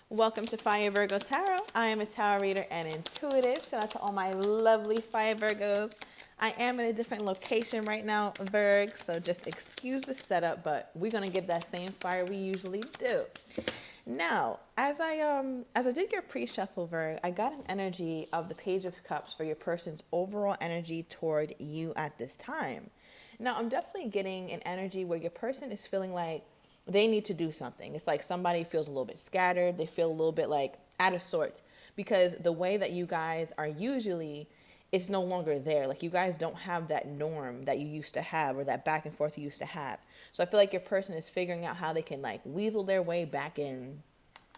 Welcome to Fire Virgo Tarot. I am a tarot reader and intuitive. Shout out to all my lovely Fire Virgos. I am in a different location right now, Virg, so just excuse the setup, but we're gonna give that same fire we usually do. Now, as I did your pre-shuffle, Virg, I got an energy of the Page of Cups for your person's overall energy toward you at this time. Now, I'm definitely getting an energy where your person is feeling like they need to do something. It's like somebody feels a little bit scattered. They feel a little bit like out of sorts because the way that you guys are usually, it's no longer there. Like you guys don't have that norm that you used to have or that back and forth you used to have. So I feel like your person is figuring out how they can like weasel their way back in.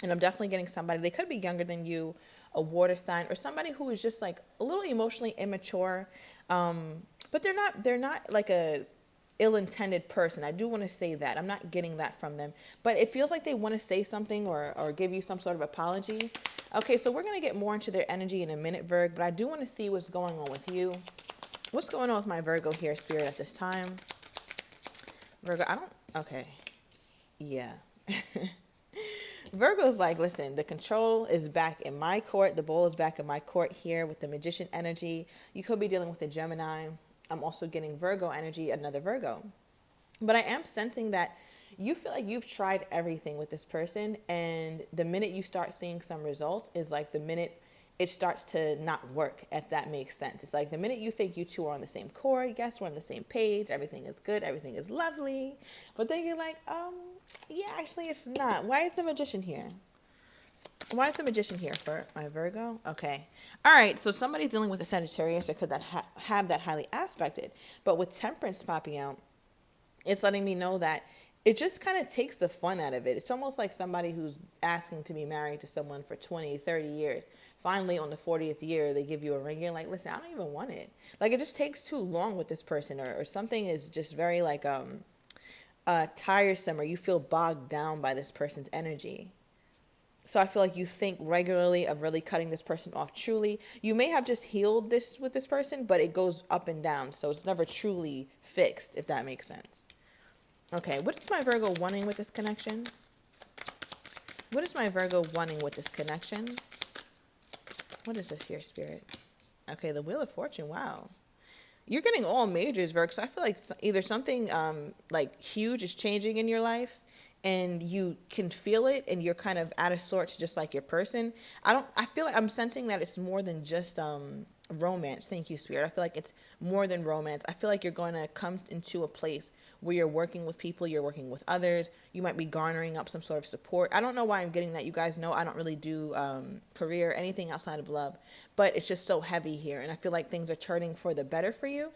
And I'm definitely getting somebody, they could be younger than you, a water sign, or somebody who is just like a little emotionally immature. But they're not like a ill-intended person. I do want to say that. I'm not getting that from them. But it feels like they want to say something or give you some sort of apology. Okay, so we're going to get more into their energy in a minute, Virg, but I do want to see what's going on with you. What's going on with my Virgo here, Spirit, at this time? Virgo, okay. Yeah. Virgo's like, listen, the control is back in my court. The ball is back in my court here with the Magician energy. You could be dealing with a Gemini. I'm also getting Virgo energy, another Virgo. But I am sensing that you feel like you've tried everything with this person, and the minute you start seeing some results is like the minute it starts to not work, if that makes sense. It's like the minute you think you two are on the same chord, yes, we're on the same page, everything is good, everything is lovely. But then you're like, yeah, actually it's not. Why is the Magician here? Why is the Magician here for my Virgo? Okay. All right, so somebody's dealing with a Sagittarius or could that have that highly aspected. But with Temperance popping out, it's letting me know that it just kind of takes the fun out of it. It's almost like somebody who's asking to be married to someone for 20, 30 years. Finally, on the 40th year, they give you a ring. You're like, listen, I don't even want it. Like, it just takes too long with this person, or something is just very, like, tiresome, or you feel bogged down by this person's energy. So I feel like you think regularly of really cutting this person off truly. You may have just healed this with this person, but it goes up and down. So it's never truly fixed, if that makes sense. Okay, what is my Virgo wanting with this connection? What is my Virgo wanting with this connection? What is this here, Spirit? Okay, the Wheel of Fortune, wow. You're getting all majors, Virgo, so I feel like either something like huge is changing in your life and you can feel it and you're kind of out of sorts just like your person. I feel like I'm sensing that it's more than just romance. Thank you, Spirit. I feel like it's more than romance. I feel like you're going to come into a place where you're working with people, you're working with others. You might be garnering up some sort of support. I don't know why I'm getting that. You guys know I don't really do career, anything outside of love, but it's just so heavy here. And I feel like things are turning for the better for you.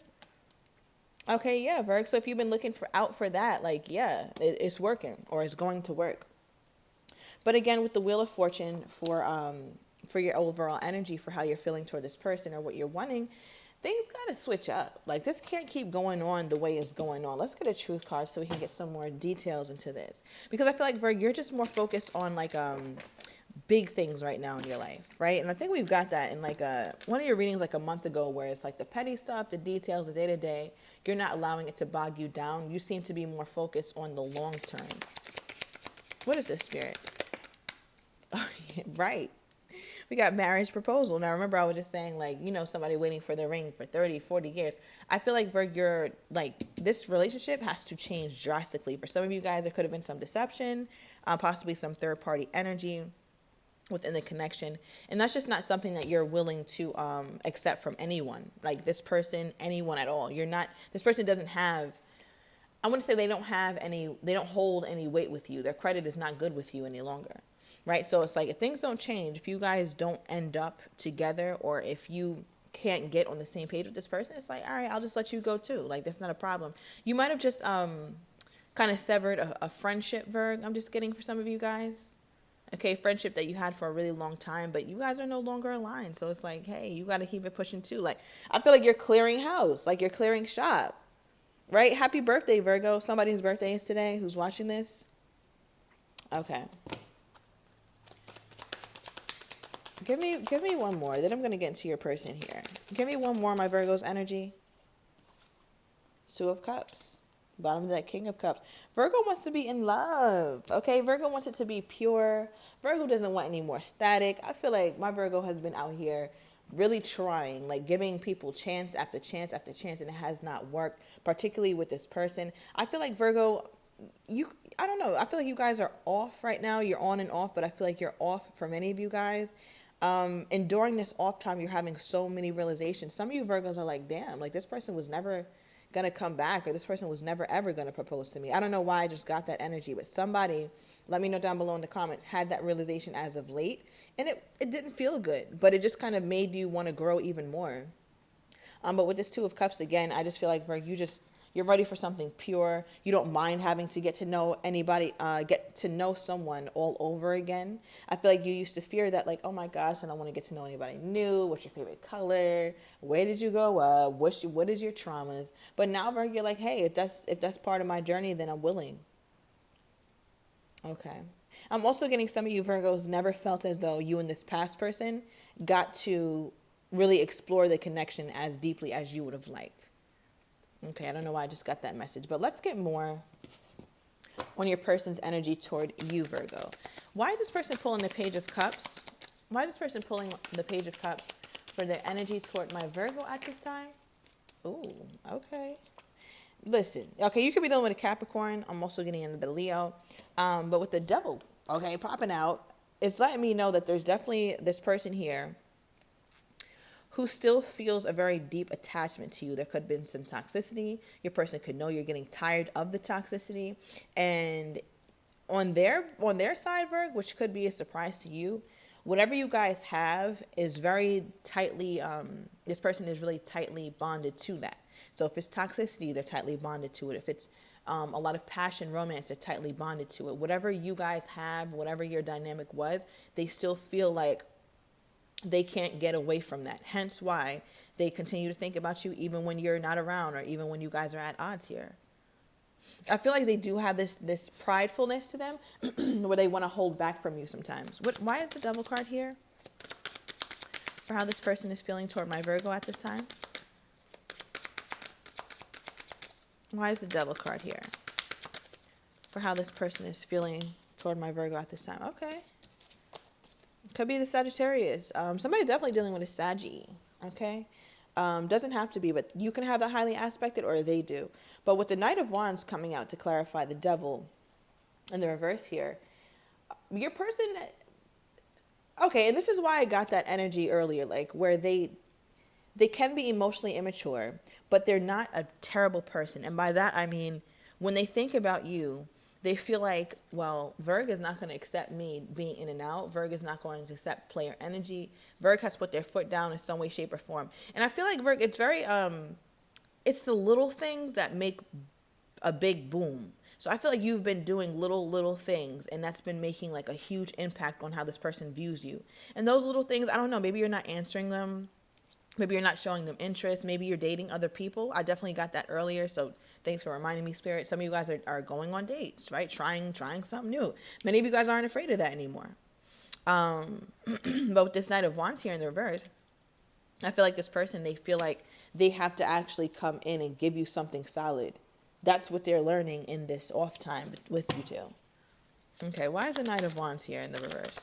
Okay, yeah, Virg. So if you've been looking out for that, like, yeah, it's working or it's going to work. But again, with the Wheel of Fortune for your overall energy for how you're feeling toward this person or what you're wanting, things got to switch up. Like, this can't keep going on the way it's going on. Let's get a truth card so we can get some more details into this. Because I feel like, Virg, you're just more focused on, like, big things right now in your life, right? And I think we've got that in, like, one of your readings, like, a month ago, where it's, like, the petty stuff, the details, the day-to-day. You're not allowing it to bog you down. You seem to be more focused on the long term. What is this, Spirit? Right. We got marriage proposal. Now, remember, I was just saying, like, somebody waiting for the ring for 30, 40 years. I feel like, Virg, you're, like, this relationship has to change drastically. For some of you guys, there could have been some deception, possibly some third-party energy within the connection. And that's just not something that you're willing to accept from anyone. Like, this person, anyone at all. This person doesn't have, I wouldn't say they don't hold any weight with you. Their credit is not good with you any longer. Right? So it's like, if things don't change, if you guys don't end up together, or if you can't get on the same page with this person, it's like, all right, I'll just let you go too. Like, that's not a problem. You might have just kind of severed a friendship, Virg, I'm just getting for some of you guys. Okay, friendship that you had for a really long time, but you guys are no longer aligned. So it's like, hey, you got to keep it pushing too. Like, I feel like you're clearing house, like you're clearing shop. Right? Happy birthday, Virgo. Somebody's birthday is today who's watching this. Okay. Give me one more. Then I'm going to get into your person here. Give me one more, my Virgo's energy. Two of Cups. Bottom of that King of Cups. Virgo wants to be in love. Okay, Virgo wants it to be pure. Virgo doesn't want any more static. I feel like my Virgo has been out here really trying, like giving people chance after chance after chance, and it has not worked, particularly with this person. I feel like Virgo, you, I don't know. I feel like you guys are off right now. You're on and off, but I feel like you're off for many of you guys. And during this off time, you're having so many realizations. Some of you Virgos are like, damn, like this person was never gonna come back, or this person was never ever gonna propose to me. I don't know why I just got that energy, but somebody, let me know down below in the comments, had that realization as of late, and it didn't feel good, but it just kind of made you want to grow even more. But with this Two of Cups again, I just feel like Virgo, you're ready for something pure. You don't mind having to get to know anybody, get to know someone all over again. I feel like you used to fear that, like, oh my gosh, I don't want to get to know anybody new. What's your favorite color? Where did you grow up? What is your traumas? But now, Virgo, you're like, hey, if that's part of my journey, then I'm willing. Okay. I'm also getting some of you Virgos never felt as though you and this past person got to really explore the connection as deeply as you would have liked. Okay, I don't know why I just got that message, but let's get more on your person's energy toward you, Virgo. Why is this person pulling the Page of Cups? Why is this person pulling the Page of Cups for their energy toward my Virgo at this time? Ooh, okay. Listen, okay, you could be dealing with a Capricorn. I'm also getting into the Leo. But with the Devil, okay, popping out, it's letting me know that there's definitely this person here who still feels a very deep attachment to you. There could have been some toxicity. Your person could know you're getting tired of the toxicity. And on their side, Virg, which could be a surprise to you, whatever you guys have is very tightly, this person is really tightly bonded to that. So if it's toxicity, they're tightly bonded to it. If it's a lot of passion, romance, they're tightly bonded to it. Whatever you guys have, whatever your dynamic was, they still feel like they can't get away from that. Hence why they continue to think about you even when you're not around, or even when you guys are at odds here. I feel like they do have this pridefulness to them where they want to hold back from you sometimes. Why is the Devil card here? For how this person is feeling toward my Virgo at this time? Why is the Devil card here? For how this person is feeling toward my Virgo at this time. Okay. Could be the Sagittarius. Somebody definitely dealing with a Saggy. Okay. Doesn't have to be, but you can have that highly aspected, or they do. But with the Knight of Wands coming out to clarify the Devil in the reverse here, your person, okay, and this is why I got that energy earlier, like where they can be emotionally immature, but they're not a terrible person. And by that, I mean, when they think about you, they feel like, well, Virg is not going to accept me being in and out. Virg is not going to accept player energy. Virg has put their foot down in some way, shape, or form. And I feel like Virg, it's very, it's the little things that make a big boom. So I feel like you've been doing little things, and that's been making like a huge impact on how this person views you. And those little things, I don't know, maybe you're not answering them. Maybe you're not showing them interest. Maybe you're dating other people. I definitely got that earlier, so thanks for reminding me, Spirit. Some of you guys are going on dates, right? Trying something new. Many of you guys aren't afraid of that anymore. But with this Knight of Wands here in the reverse, I feel like this person, they feel like they have to actually come in and give you something solid. That's what they're learning in this off time with you two. Okay, why is the Knight of Wands here in the reverse?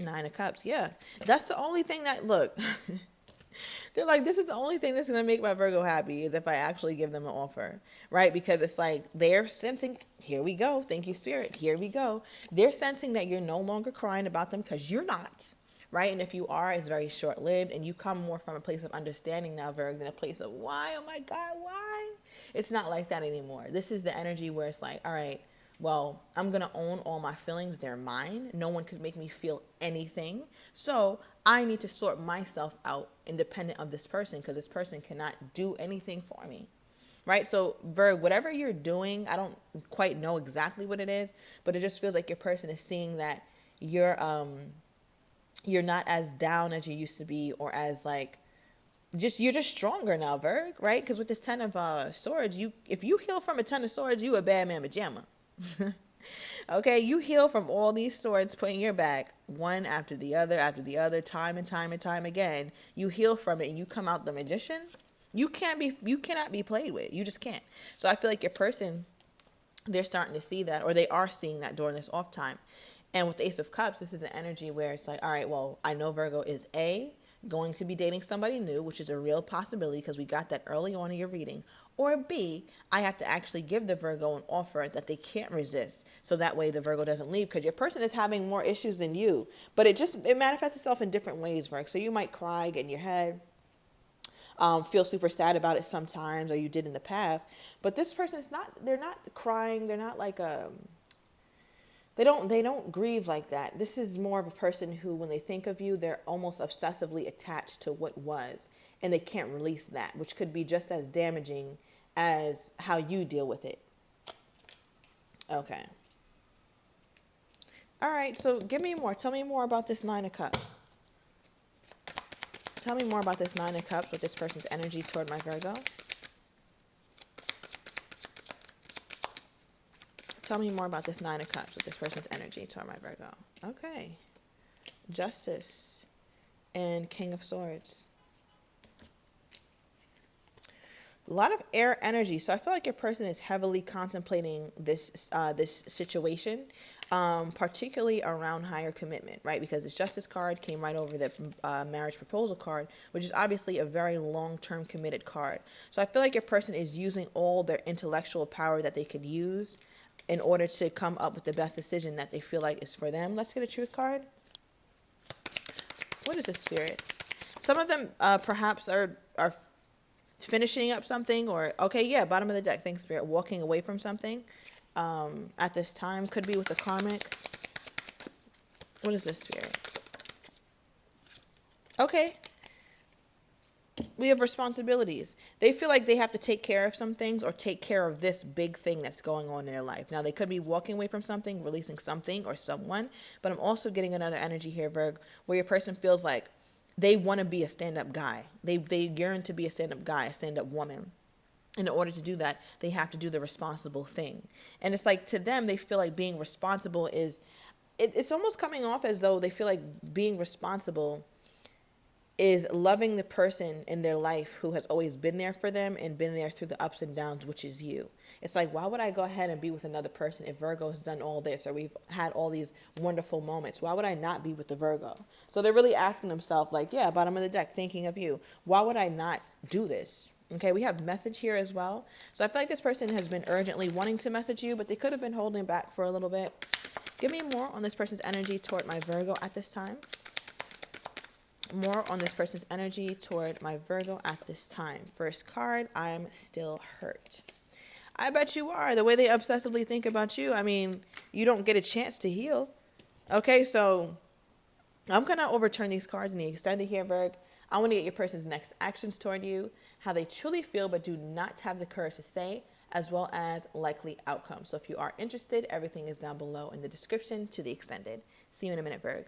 Nine of Cups, yeah. That's the only thing that, look, they're like, this is the only thing that's going to make my Virgo happy is if I actually give them an offer, right? Because it's like they're sensing, here we go. Thank you, Spirit. Here we go. They're sensing that you're no longer crying about them because you're not, right? And if you are, it's very short-lived, and you come more from a place of understanding now, Virgo, than a place of why, oh my God, why? It's not like that anymore. This is the energy where it's like, all right, well, I'm going to own all my feelings. They're mine. No one could make me feel anything. So I need to sort myself out independent of this person, because this person cannot do anything for me. Right? So, Virg, whatever you're doing, I don't quite know exactly what it is, but it just feels like your person is seeing that you're not as down as you used to be, or as like, you're just stronger now, Virg, right? Because with this Ten of Swords, if you heal from a Ten of Swords, you a bad man pajama. Okay, you heal from all these swords putting your back, one after the other, time and time again. You heal from it, and you come out the Magician. You cannot be played with. You just can't. So I feel like your person, they're starting to see that, or they are seeing that during this off time. And with the Ace of Cups, this is an energy where it's like, all right, well, I know Virgo is going to be dating somebody new, which is a real possibility because we got that early on in your reading. Or B, I have to actually give the Virgo an offer that they can't resist. So that way the Virgo doesn't leave, because your person is having more issues than you. But it manifests itself in different ways, Virgo. So you might cry, get in your head, feel super sad about it sometimes, or you did in the past. But this person is not, they're not crying. They're not like, they don't grieve like that. This is more of a person who, when they think of you, they're almost obsessively attached to what was, and they can't release that, which could be just as damaging as how you deal with it. Okay. All right, so give me more. Tell me more about this Nine of Cups. Tell me more about this Nine of Cups with this person's energy toward my Virgo. Tell me more about this Nine of Cups with this person's energy toward my Virgo. Okay. Justice and King of Swords. A lot of air energy. So I feel like your person is heavily contemplating this situation, particularly around higher commitment, right? Because this Justice card came right over the marriage proposal card, which is obviously a very long-term committed card. So I feel like your person is using all their intellectual power that they could use in order to come up with the best decision that they feel like is for them. Let's get a truth card. What is the Spirit? Some of them perhaps are finishing up something, or okay, yeah, bottom of the deck, thanks Spirit, walking away from something at this time. Could be with the karmic. What is this, Spirit? Okay, we have responsibilities. They feel like they have to take care of some things, or take care of this big thing that's going on in their life. Now, they could be walking away from something, releasing something or someone, but I'm also getting another energy here, Virg, where your person feels like they want to be a stand-up guy. They yearn to be a stand-up guy, a stand-up woman. In order to do that, they have to do the responsible thing. And it's like, to them, they feel like being responsible is, it's almost coming off as though they feel like being responsible is loving the person in their life who has always been there for them and been there through the ups and downs, which is you. It's like, why would I go ahead and be with another person if Virgo has done all this, or we've had all these wonderful moments? Why would I not be with the Virgo? So they're really asking themselves, like, yeah, bottom of the deck, thinking of you. Why would I not do this? Okay, we have message here as well. So I feel like this person has been urgently wanting to message you, but they could have been holding back for a little bit. Give me more on this person's energy toward my Virgo at this time. More on this person's energy toward my Virgo at this time. First card, I'm still hurt. I bet you are. The way they obsessively think about you, I mean, you don't get a chance to heal. Okay, so I'm going to overturn these cards in the extended here, Virg. I want to get your person's next actions toward you, how they truly feel but do not have the courage to say, as well as likely outcomes. So if you are interested, everything is down below in the description to the extended. See you in a minute, Virg.